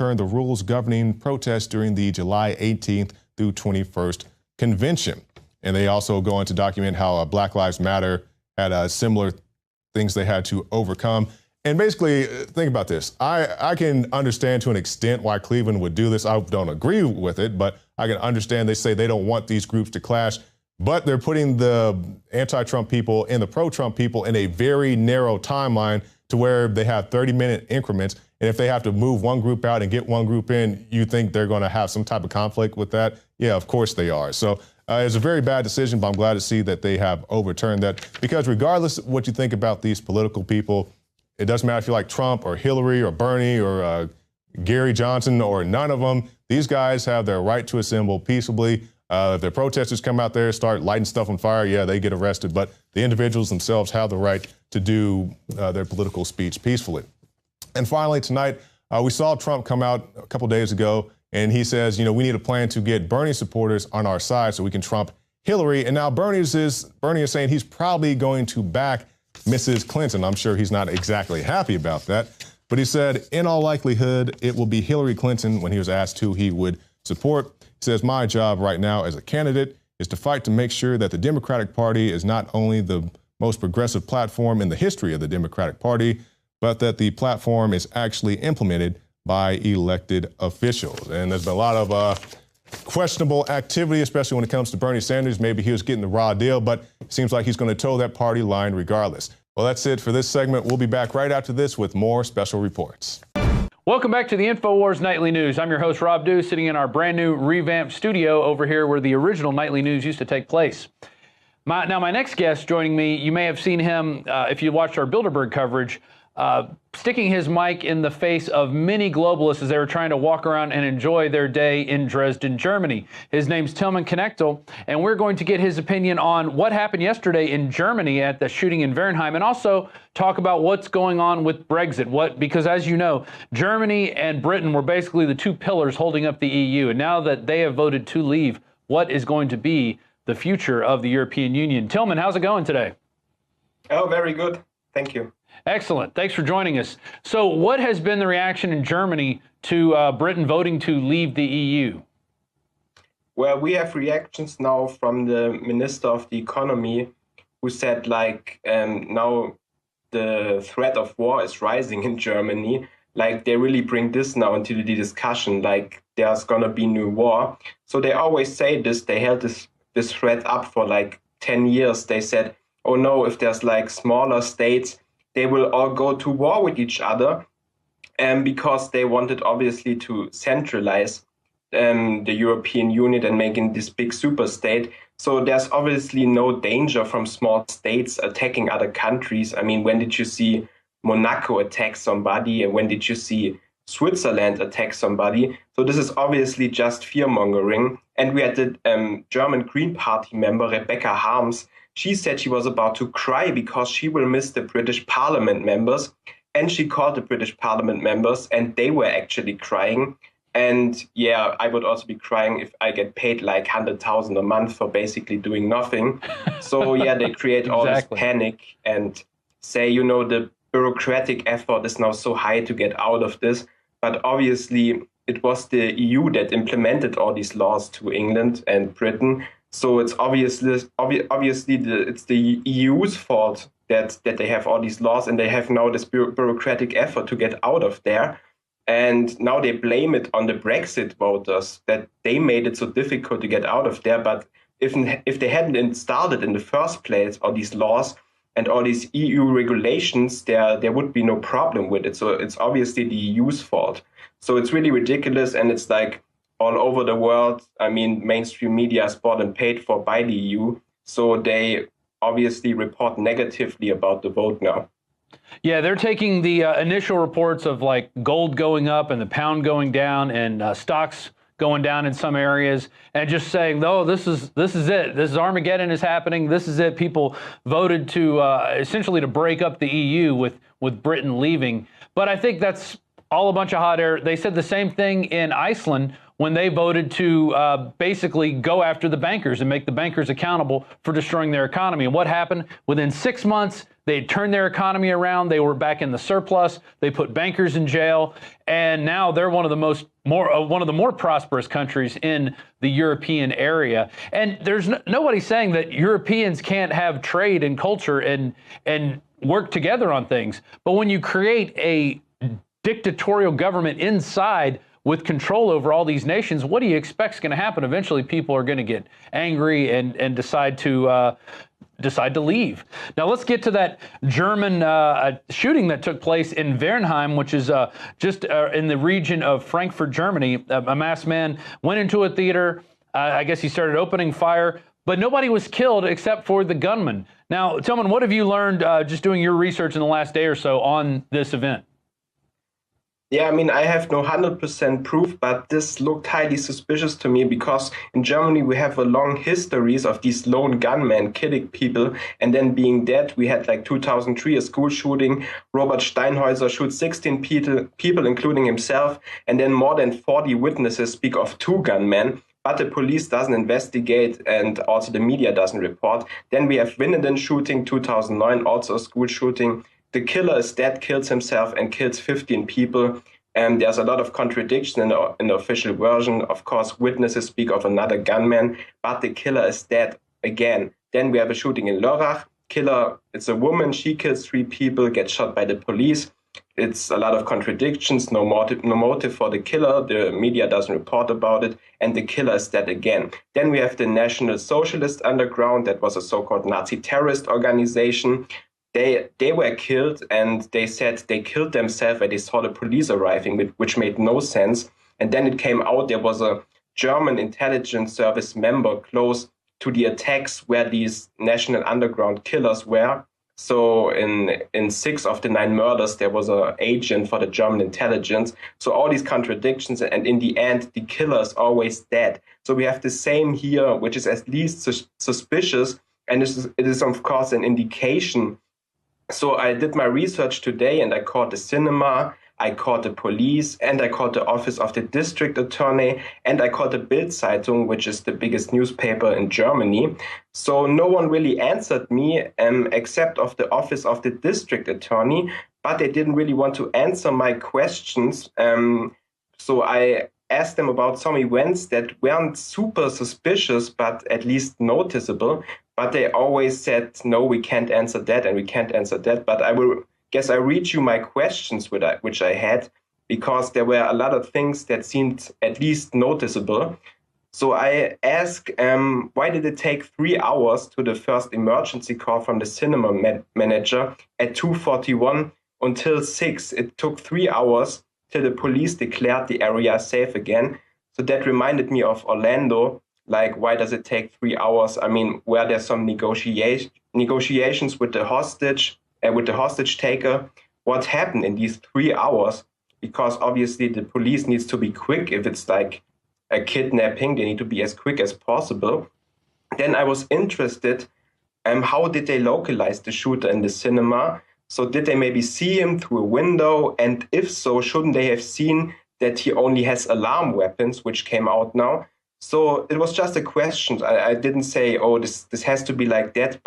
overturn the rules governing protests during the July 18th through 21st convention. And they also go on to document how Black Lives Matter had similar things they had to overcome. And basically, think about this. I can understand to an extent why Cleveland would do this. I don't agree with it, but I can understand they say they don't want these groups to clash. But they're putting the anti-Trump people and the pro-Trump people in a very narrow timeline to where they have 30-minute increments. And if they have to move one group out and get one group in, you think they're going to have some type of conflict with that? Yeah, of course they are. So it's a very bad decision, but I'm glad to see that they have overturned that. Because regardless of what you think about these political people, it doesn't matter if you like Trump or Hillary or Bernie or Gary Johnson or none of them. These guys have their right to assemble peaceably. If the protesters come out there, start lighting stuff on fire, yeah, they get arrested. But the individuals themselves have the right to do their political speech peacefully. And finally, tonight, we saw Trump come out a couple days ago, and he says, you know, we need a plan to get Bernie supporters on our side so we can trump Hillary. And now Bernie is saying he's probably going to back Mrs. Clinton. I'm sure he's not exactly happy about that. But he said, in all likelihood, it will be Hillary Clinton when he was asked who he would support. He says, my job right now as a candidate is to fight to make sure that the Democratic Party is not only the most progressive platform in the history of the Democratic Party, but that the platform is actually implemented by elected officials. And there's been a lot of questionable activity, especially when it comes to Bernie Sanders. Maybe he was getting the raw deal, but it seems like he's going to toe that party line regardless. Well, that's it for this segment. We'll be back right after this with more special reports. Welcome back to the InfoWars Nightly News. I'm your host, Rob Dew, sitting in our brand new revamped studio over here where the original Nightly News used to take place. Now, my next guest joining me, you may have seen him if you watched our Bilderberg coverage, sticking his mic in the face of many globalists as they were trying to walk around and enjoy their day in Dresden, Germany. His name's Tilman Knechtel, and we're going to get his opinion on what happened yesterday in Germany at the shooting in Wernheim, and also talk about what's going on with Brexit. Because as you know, Germany and Britain were basically the two pillars holding up the EU, and now that they have voted to leave, what is going to be the future of the European Union? Tilman, how's it going today? Oh, very good. Thank you. Excellent. Thanks for joining us. So what has been the reaction in Germany to Britain voting to leave the EU? Well, we have reactions now from the Minister of the Economy, who said, like, now the threat of war is rising in Germany. Like, they really bring this now into the discussion, like there's going to be new war. So they always say this. They held this threat up for like 10 years. They said, oh no, if there's like smaller states, they will all go to war with each other, because they wanted obviously to centralize the European Union and making this big super state. So there's obviously no danger from small states attacking other countries. I mean, when did you see Monaco attack somebody? And when did you see Switzerland attack somebody? So this is obviously just fear mongering. And we had the German Green Party member, Rebecca Harms. She said she was about to cry because she will miss the British Parliament members. And she called the British Parliament members and they were actually crying. And yeah, I would also be crying if I get paid like 100,000 a month for basically doing nothing. So yeah, they create all this panic and say, you know, the bureaucratic effort is now so high to get out of this. But obviously it was the EU that implemented all these laws to England and Britain. So it's obviously it's the EU's fault that they have all these laws and they have now this bureaucratic effort to get out of there. And now they blame it on the Brexit voters that they made it so difficult to get out of there. But if they hadn't started in the first place, all these laws and all these EU regulations, there would be no problem with it. So it's obviously the EU's fault. So it's really ridiculous. And it's like all over the world. I mean, mainstream media is bought and paid for by the EU. So they obviously report negatively about the vote now. Yeah, they're taking the initial reports of like gold going up and the pound going down and stocks going down in some areas and just saying, oh, this is it. This is Armageddon is happening. This is it. People voted to essentially to break up the EU with Britain leaving. But I think that's all a bunch of hot air. They said the same thing in Iceland when they voted to basically go after the bankers and make the bankers accountable for destroying their economy. And what happened? Within 6 months, They turned their economy around. They were back in the surplus. They put bankers in jail, and now they're one of the more prosperous countries in the European area. And there's nobody saying that Europeans can't have trade and culture and work together on things. But when you create a dictatorial government inside with control over all these nations, what do you expect is going to happen? Eventually, people are going to get angry and decide to leave. Now, let's get to that German shooting that took place in Wernheim, which is just in the region of Frankfurt, Germany. A masked man went into a theater. I guess he started opening fire, but nobody was killed except for the gunman. Now, Tillman, what have you learned just doing your research in the last day or so on this event? Yeah, I mean, I have no 100% proof, but this looked highly suspicious to me because in Germany we have a long histories of these lone gunmen killing people and then being dead. We had like 2003, a school shooting. Robert Steinhäuser shoots 16 people, including himself, and then more than 40 witnesses speak of 2 gunmen. But the police doesn't investigate and also the media doesn't report. Then we have Winnenden shooting, 2009, also a school shooting. The killer is dead, kills himself and kills 15 people. And there's a lot of contradiction in the official version. Of course, witnesses speak of another gunman, but the killer is dead again. Then we have a shooting in Lörrach. Killer, it's a woman. She kills 3 people, gets shot by the police. It's a lot of contradictions, no motive for the killer. The media doesn't report about it. And the killer is dead again. Then we have the National Socialist Underground. That was a so-called Nazi terrorist organization. They were killed, and they said they killed themselves when they saw the police arriving, which made no sense. And then it came out there was a German intelligence service member close to the attacks where these National Underground killers were. So in 6 of the 9 murders, there was an agent for the German intelligence. So all these contradictions, and in the end, the killer is always dead. So we have the same here, which is at least suspicious, and it is of course an indication. So I did my research today, and I called the cinema, I called the police, and I called the office of the district attorney, and I called the Bild-Zeitung, which is the biggest newspaper in Germany. So no one really answered me except of the office of the district attorney, but they didn't really want to answer my questions. So I asked them about some events that weren't super suspicious, but at least noticeable. But they always said, no, we can't answer that and we can't answer that. But I read you my questions which I had, because there were a lot of things that seemed at least noticeable. So I asked, why did it take 3 hours to the first emergency call from the cinema manager at 2:41 until 6? It took 3 hours till the police declared the area safe again. So that reminded me of Orlando. Like, why does it take 3 hours? I mean, were there some negotiations with the hostage taker? What happened in these 3 hours? Because obviously the police needs to be quick. If it's like a kidnapping, they need to be as quick as possible. Then I was interested, how did they localize the shooter in the cinema? So did they maybe see him through a window? And if so, shouldn't they have seen that he only has alarm weapons, which came out now? So it was just a question. I didn't say, oh, this has to be like that.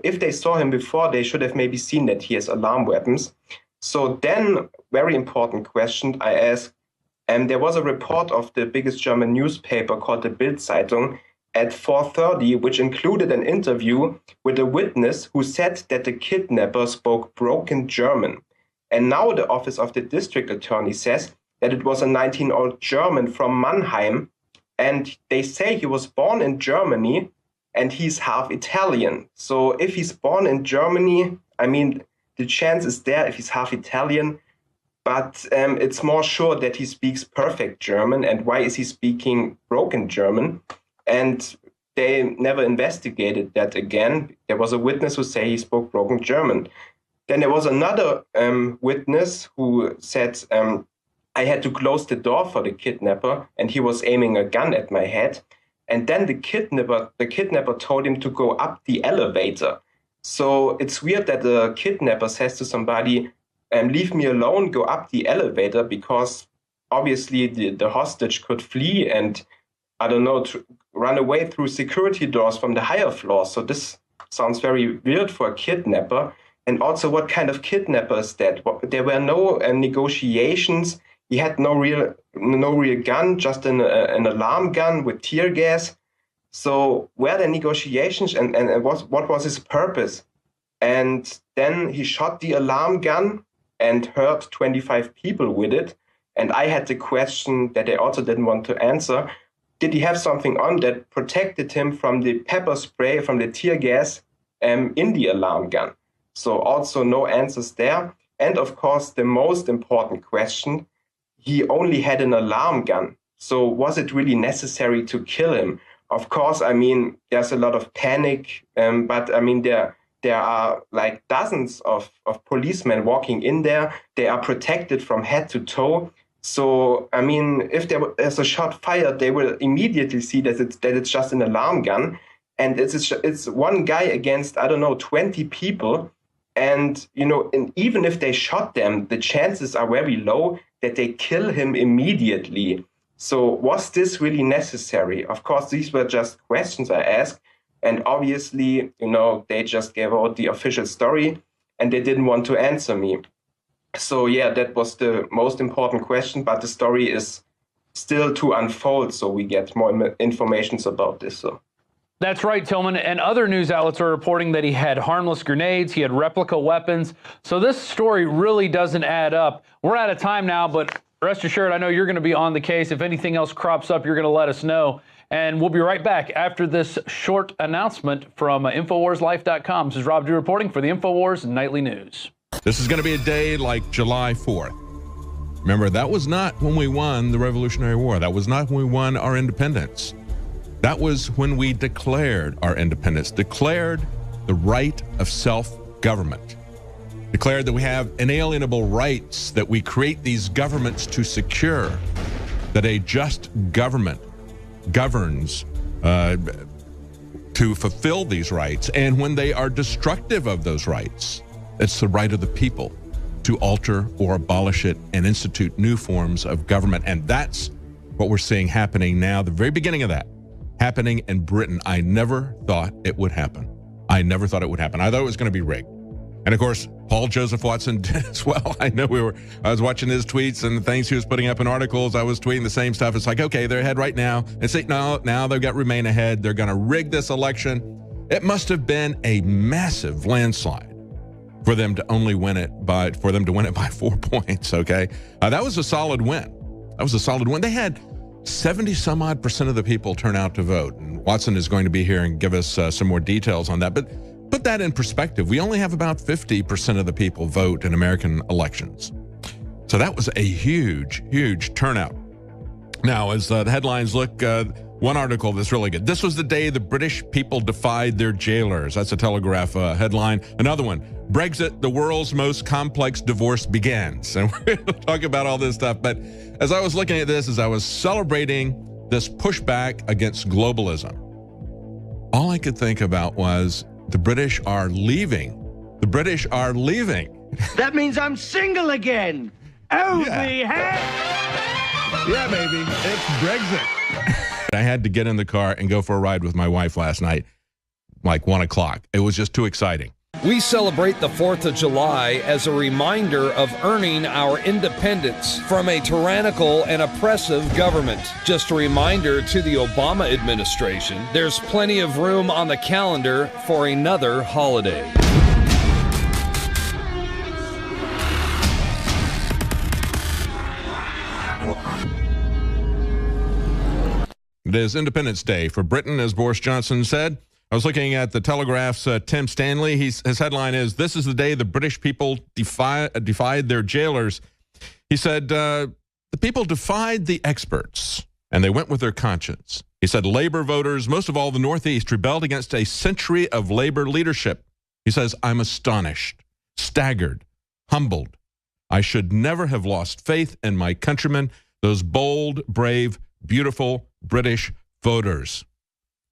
If they saw him before, they should have maybe seen that he has alarm weapons. So then, very important question I asked, there was a report of the biggest German newspaper called the Bild-Zeitung at 4:30, which included an interview with a witness who said that the kidnapper spoke broken German. And now the office of the district attorney says that it was a 19-year-old German from Mannheim. And they say he was born in Germany and he's half Italian. So if he's born in Germany, I mean, the chance is there if he's half Italian, but it's more sure that he speaks perfect German. And why is he speaking broken German? And they never investigated that again. There was a witness who said he spoke broken German. Then there was another witness who said, I had to close the door for the kidnapper and he was aiming a gun at my head. And then the kidnapper told him to go up the elevator. So it's weird that the kidnapper says to somebody, leave me alone, go up the elevator, because obviously the hostage could flee and, I don't know, run away through security doors from the higher floors. So this sounds very weird for a kidnapper. And also, what kind of kidnapper is that? There were no negotiations. He had no real gun, just an alarm gun with tear gas. So were there negotiations, and what was his purpose? And then he shot the alarm gun and hurt 25 people with it. And I had the question that I also didn't want to answer. Did he have something on that protected him from the pepper spray, from the tear gas in the alarm gun? So also no answers there. And of course, the most important question, he only had an alarm gun. So was it really necessary to kill him? Of course, I mean, there's a lot of panic, but I mean, there are like dozens of policemen walking in there. They are protected from head to toe. So, I mean, if there's a shot fired, they will immediately see that it's just an alarm gun. And it's one guy against, I don't know, 20 people. And, you know, and even if they shot them, the chances are very low that they kill him immediately. So was this really necessary? Of course, these were just questions I asked. And obviously, you know, they just gave out the official story and they didn't want to answer me. So yeah, that was the most important question, but the story is still to unfold. So we get more information about this. So. That's right, Tillman. And other news outlets are reporting that he had harmless grenades, he had replica weapons. So this story really doesn't add up. We're out of time now, but rest assured, I know you're going to be on the case. If anything else crops up, you're going to let us know. And we'll be right back after this short announcement from InfoWarsLife.com. This is Rob Dew reporting for the InfoWars Nightly News. This is going to be a day like July 4th. Remember, that was not when we won the Revolutionary War. That was not when we won our independence. That was when we declared our independence, declared the right of self-government, declared that we have inalienable rights, that we create these governments to secure, that a just government governs to fulfill these rights. And when they are destructive of those rights, it's the right of the people to alter or abolish it and institute new forms of government. And that's what we're seeing happening now, the very beginning of that, happening in Britain. I never thought it would happen. I never thought it would happen. I thought it was going to be rigged. And of course, Paul Joseph Watson did as well. I know I was watching his tweets and the things he was putting up in articles. I was tweeting the same stuff. It's like, okay, they're ahead right now. And say, no, now they've got Remain ahead. They're going to rig this election. It must have been a massive landslide for them to only win it by 4 points. Okay, that was a solid win. That was a solid win. They had 70-some-odd% of the people turn out to vote. And Watson is going to be here and give us some more details on that. But put that in perspective. We only have about 50% of the people vote in American elections. So that was a huge, huge turnout. Now, as the headlines look, one article that's really good. This was the day the British people defied their jailers. That's a Telegraph headline. Another one, Brexit, the world's most complex divorce begins. And we're going to talk about all this stuff. But as I was looking at this, as I was celebrating this pushback against globalism, all I could think about was the British are leaving. The British are leaving. That means I'm single again. Oh, yeah, baby. It's Brexit. I had to get in the car and go for a ride with my wife last night, like 1 o'clock. It was just too exciting. We celebrate the 4th of July as a reminder of earning our independence from a tyrannical and oppressive government. Just a reminder to the Obama administration, there's plenty of room on the calendar for another holiday. It is Independence Day for Britain, as Boris Johnson said. I was looking at the Telegraph's Tim Stanley. His headline is, "This is the day the British people defied their jailers." He said, the people defied the experts, and they went with their conscience. He said, Labor voters, most of all the Northeast, rebelled against a century of Labor leadership. He says, I'm astonished, staggered, humbled. I should never have lost faith in my countrymen, those bold, brave, beautiful British voters.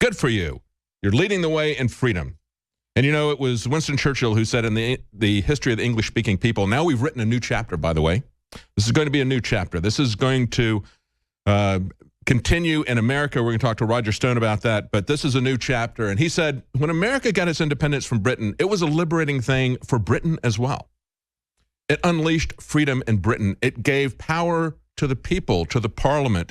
Good for you. You're leading the way in freedom. And you know, it was Winston Churchill who said in the history of the English-speaking people, now we've written a new chapter, by the way. This is going to be a new chapter. This is going to continue in America. We're going to talk to Roger Stone about that, but this is a new chapter. And he said, when America got its independence from Britain, it was a liberating thing for Britain as well. It unleashed freedom in Britain. It gave power to the people, to the parliament,